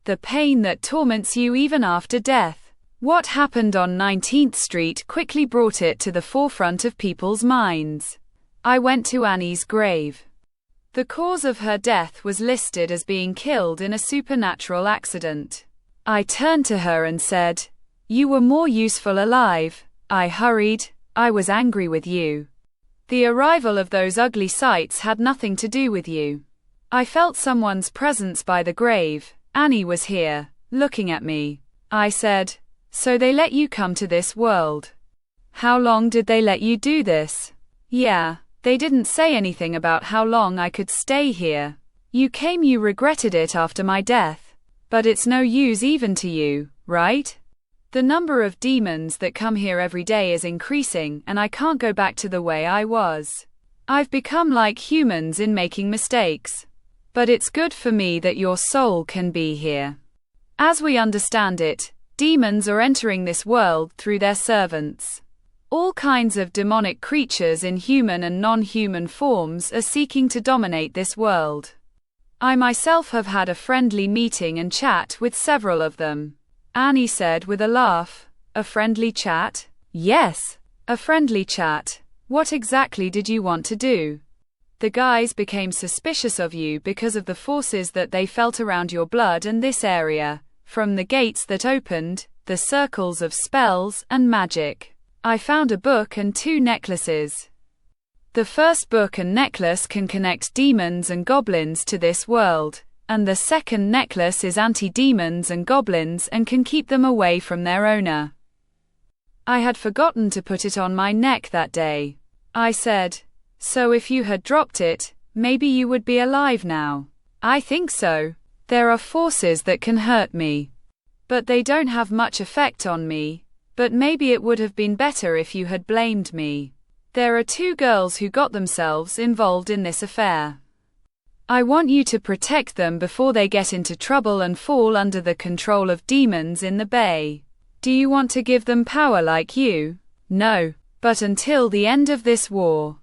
The pain that torments you even after death. What happened on 19th Street quickly brought it to the forefront of people's minds. I went to Annie's grave. The cause of her death was listed as being killed in a supernatural accident. I turned to her and said, "You were more useful alive." I hurried. I was angry with you. The arrival of those ugly sights had nothing to do with you. I felt someone's presence by the grave. Annie was here, looking at me. I said, "So they let you come to this world. How long did they let you do this?" "Yeah, they didn't say anything about how long I could stay here. You came, you regretted it after my death. But it's no use even to you, right? The number of demons that come here every day is increasing, and I can't go back to the way I was. I've become like humans in making mistakes. But it's good for me that your soul can be here. As we understand it, demons are entering this world through their servants. All kinds of demonic creatures in human and non-human forms are seeking to dominate this world. I myself have had a friendly meeting and chat with several of them." Annie said with a laugh. "A friendly chat?" "Yes, a friendly chat. What exactly did you want to do?" "The guys became suspicious of you because of the forces that they felt around your blood and this area, from the gates that opened, the circles of spells and magic. I found a book and 2 necklaces. The first book and necklace can connect demons and goblins to this world, and the second necklace is anti-demons and goblins and can keep them away from their owner. I had forgotten to put it on my neck that day." I said, "So if you had dropped it, maybe you would be alive now." "I think so. There are forces that can hurt me. But they don't have much effect on me. But maybe it would have been better if you had blamed me. There are 2 girls who got themselves involved in this affair. I want you to protect them before they get into trouble and fall under the control of demons in the bay. Do you want to give them power like you?" "No, but until the end of this war,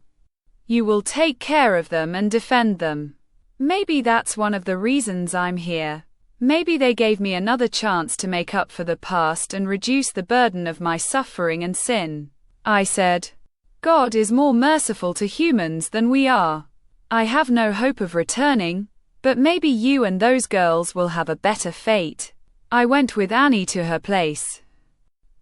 you will take care of them and defend them." "Maybe that's one of the reasons I'm here. Maybe they gave me another chance to make up for the past and reduce the burden of my suffering and sin." I said, "God is more merciful to humans than we are. I have no hope of returning, but maybe you and those girls will have a better fate." I went with Annie to her place.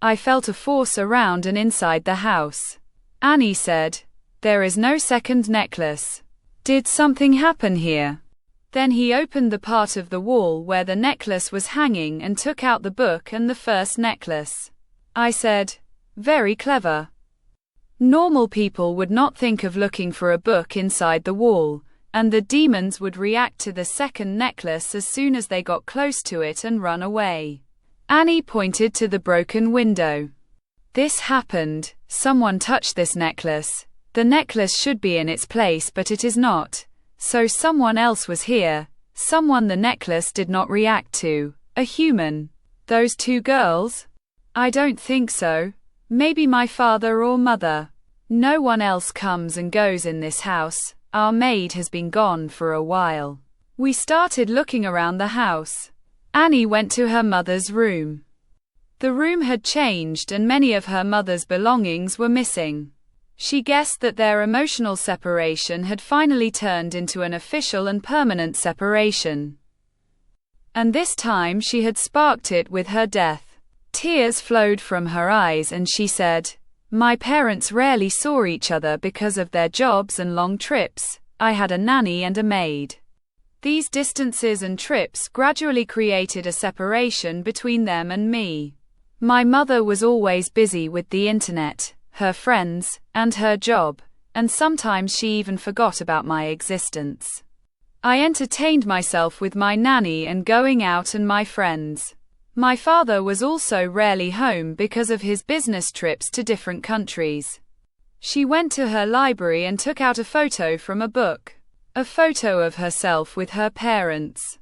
I felt a force around and inside the house. Annie said, "There is no second necklace. Did something happen here?" Then he opened the part of the wall where the necklace was hanging and took out the book and the first necklace. I said, "Very clever. Normal people would not think of looking for a book inside the wall, and the demons would react to the second necklace as soon as they got close to it and run away." Annie pointed to the broken window. "This happened. Someone touched this necklace. The necklace should be in its place, but it is not. So someone else was here, someone the necklace did not react to, a human. Those 2 girls? I don't think so. Maybe my father or mother. No one else comes and goes in this house. Our maid has been gone for a while." We started looking around the house. Annie went to her mother's room. The room had changed and many of her mother's belongings were missing. She guessed that their emotional separation had finally turned into an official and permanent separation. And this time she had sparked it with her death. Tears flowed from her eyes and she said, "My parents rarely saw each other because of their jobs and long trips. I had a nanny and a maid. These distances and trips gradually created a separation between them and me. My mother was always busy with the internet, her friends, and her job, and sometimes she even forgot about my existence. I entertained myself with my nanny and going out and my friends. My father was also rarely home because of his business trips to different countries." She went to her library and took out a photo from a book. A photo of herself with her parents.